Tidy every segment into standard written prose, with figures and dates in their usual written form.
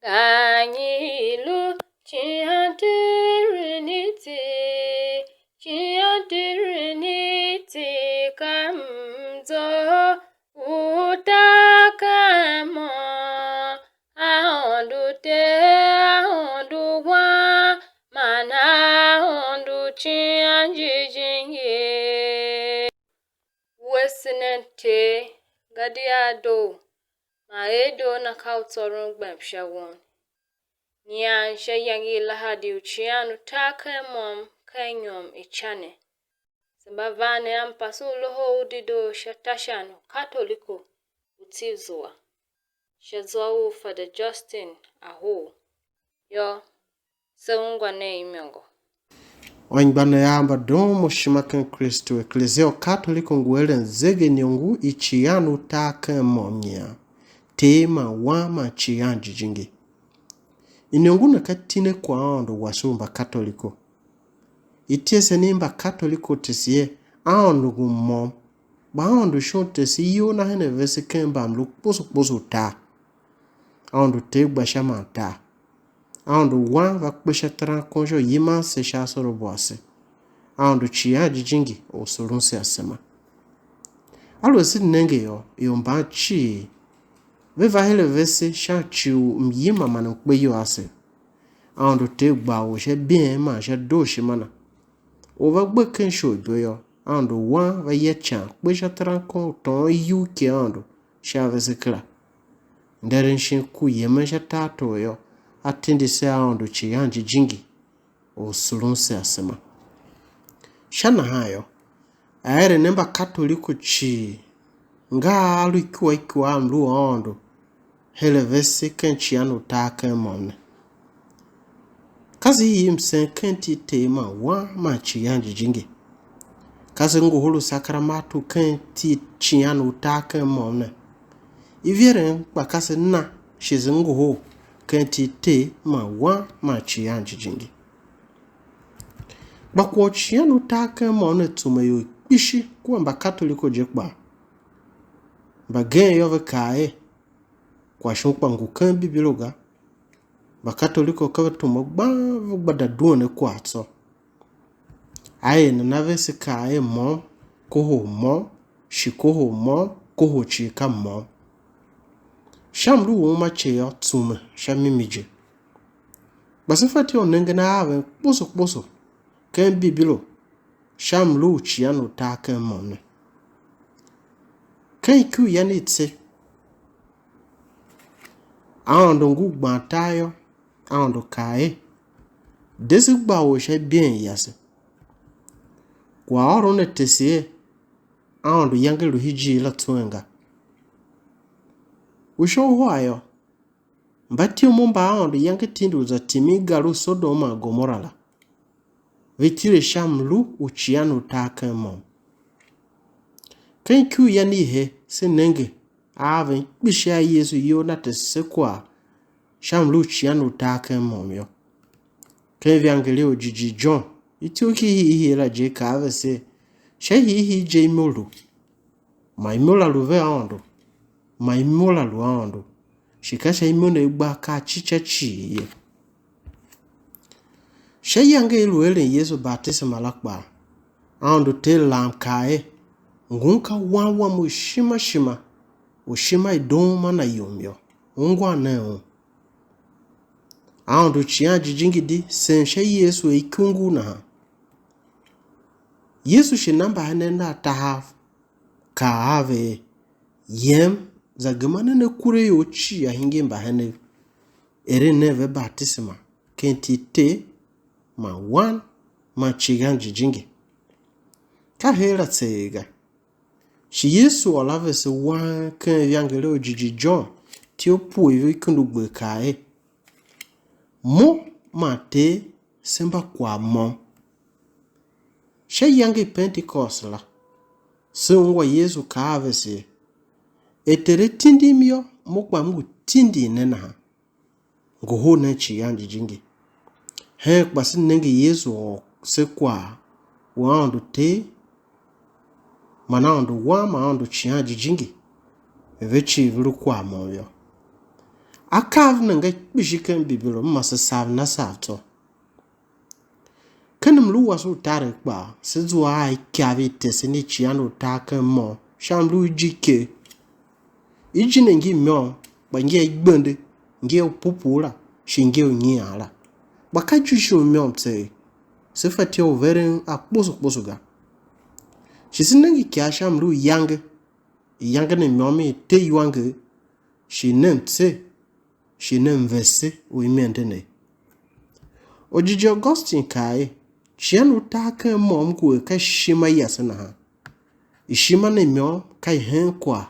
Kanyilu chiantiriniti kamzo utakamo ahonduwa mana ahondu chianjijinye wesinente gadiado maedo na kautorun gbemshawon Nyan shayangi lahadi uchianu takamom kanyom ichane. Sambavane ampasu loho udido shatashano katoliko utizwa. Shazwa Father Justin aho. Yo seungwane imengo. Wangbana yamba domo shimakan Kristo eklezio katoliko nguele nzege nyongu ichianu takamomnya. Tema wama chianji jingi. Inyonguna katine kwa ando wasumba katoliko. Itiese nimba katoliko tesiye ando gummom. Ba ando shon tesi yo na hene vese kemba mlu poso ta. Ando tegba shaman ta. Ando wan va kpesha tran konjo yima se shasoro boase. Ando chia jijingi o sorunse asema. Alo si nenge yo mba chi. Veva hele vese sha chiu myima manukwe yo ase. Ando te gba o she bien ma she do shi mana. O va gbe ken sho yo. Ando wan va ye chan kwe sha tran kon ton yu ke ando sha vese kla. Nderen shin ku yema sha tato yo. Atindi se ando chi yanji jingi. O sulunse asema. Shana hayo. Aere nemba katoliko chi. Nga alu ikiwa amlu ando. Hele vese kenchi anu taka mone. Kazi hii msen kenti tema wa machi yanji jingi. Kazi nguhulu sakramatu kenti chianu taka mone. Iviere kwa kazi na shizi nguhulu kenti te ma wa machi yanji jingi. Bakwa chianu taka mone tumayo bishi kwa mba katoliko jekba. Bagen yove kae. Kwa shokpa ngukan bibiloga. Ba katoliko kawe tumogba bada duone kwa atso. Aye na navese ka aye mo, koho mo, shikoho mo, koho chika mo. Shamlu woma cheyo tume, shamimije. Basifati onenge na awe, poso. Ken bibilo, shamlu chiano take mone. Ken iku yani itse. Ando ngu gbantayo, ando kae. Desi gba wo she bien yase. Kwa oro ne tesiye, ando yange luhiji la tuenga. Usho huayo, mbati umumba ando yange tindu za timigalu Sodoma Gomorala. Vitire shamlu uchianu take mom. Ken ku yani he, se nenge. Ave bisha Yesu yo na tese kwa shamlu chianu take momyo. Ken viangele ojiji John ituki hi la je ka ave se she hi je molu. Ma imola luve ando. Ma imola lu ando. Shikasha imone gba ka chichachi ye. She yange luele Yesu baptisma lakba. Ando te lam kae. Ngunka wawa mu shima. Ushima idoma na yomyo. Ungwa neo. Ando chianji jingidi senshe Yesu ikungu na. Yesu shinamba hanenda tahaf. Kaave. Yem. Zagemane ne kure yochi ya hinge mba hane. Ere neve baptisma. Kenti te. Ma wan. Ma chiganji jingi. Kahera tsega. Shi Yesu olave se wan ken viangele ojiji John ti opu ewe kundugbe kae. Mo mate semba kwa mo. She yange Pentecost la. Se unwa Yesu kaave se. Etere tindi myo mokwa mungu tindi nena ha. Nguho nechi yanji jingi. He kwa si nenge Yesu se kwa waandu te. Mana ando wa ma ando chianji jingi. Vechi vilu kwa moyo. Akav nanga bishikan bibilo masa sav na savto. Kanum lu wasu tarik ba, sizwa ai kavi tesini chiano taka mo, shamlu jike. Ijine ngi myo, ba nge igbende, nge pupula, shinge unyiala. Baka jusho myo mtse, sifati o veren a posuga. Shisinangi kya shamlu yange ne myomi te yuange, shinen tse, shinen vese u imientene. Ojiji Augustine kai, chianu taka mom kwe ka shima yasana ha. Ishima ne myom kai hen kwa.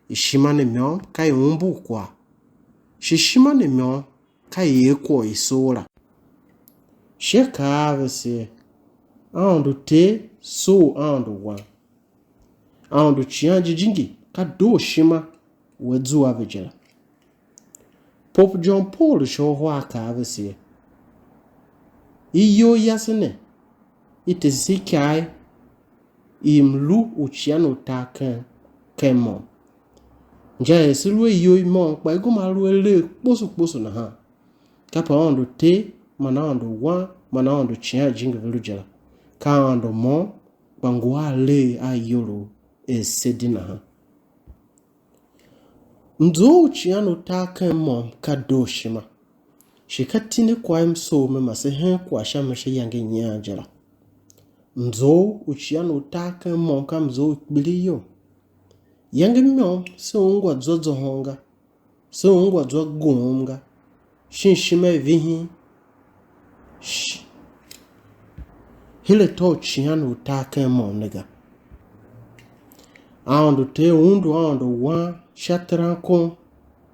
Ishima ne myom kai umbu kwa. Shishima ne myom kai ye kwa isola. Sheka avese, andu te so andu wan. Andu chianji jingi ka do shima wezu avejela. Pope John Paul shohwa ka avese. Iyo yasene, ite sikai imlu uchiano taken kemo. Nja silwe iyo imon kwa igumalu ele posu na ha. Kapa ando te, mana ando wan, mana ando chia jinga velujela. Ka ando mon, bangwa le ayolo sedina ha. Mzo uchiano taken mom kadoshima. Shikatine kwa mso memase hen kwa shamashe yange nyajala. Mzo uchiano utaka monka mzo biliyo. Yange myo se ungwa zozo honga. Se ungwa zozo gonga. Shinshime vihi. Hile to uchiano utaka monega. Ando te undu ando wa shatranko.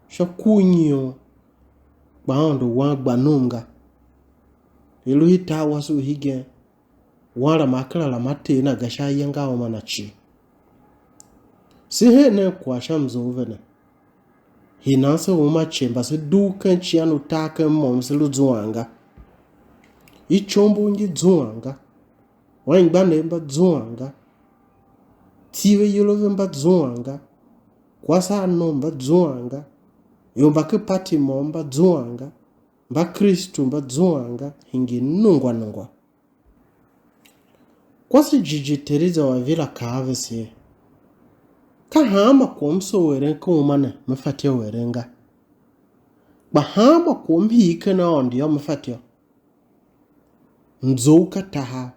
Shakunyo. Baando wa gbanunga. Ilu hita wasu hige. Wala makala la mate na gasha yanga wa manachi. Sihe ne kwa shamzo uvene. Hinanse uma chemba se duken chianu take momsilu zuanga. Ichombo nji zuanga. Wangbane mba zuanga. Tiwe yulove mba zuanga. Kwasa no mba zuanga. Yombake pati momba zuanga. Mba Kristu mba zuanga. Hingi nungwa. Kwasi jiji teriza wa vila kaavesi. Kahama kumso werenka umane mfatia werenga. Bahama kumhike na ondiyo mfatia. Nzouka taha.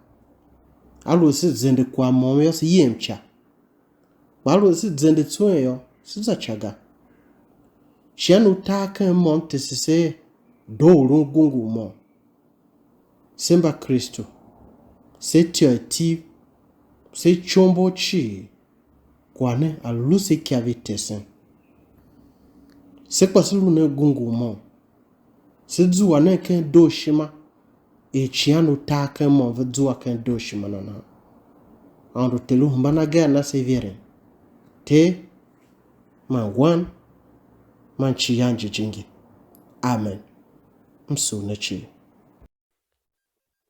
Alu si zende kwa momyo si yemcha. Balu si zende tsueyo si zachaga. Shianu take mom tesise do rungungu mom. Semba Kristo. Se tiati. Se chombo chi. Kwane alusi kiavi tesen. Se kwa silu ne gungu mom. Se zuwa ne ken do shima. E chianu take mom ve zuwa ken do shima nana. Ando telu mbana gana se viren. Te. Man wan. Manchi yanji jingi. Amen. Msunechi.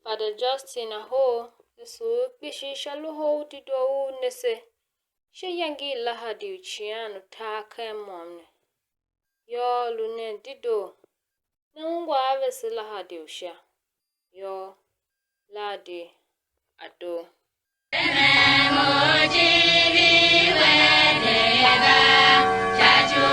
Father Justin aho, nesu bishi shalu ho dido nese. She yangi lahadi uchiano take momne. Yo lune dido. Na ungwa avesi lahadi usha. Yo ladi ado. Emoji viwe deva. Chachu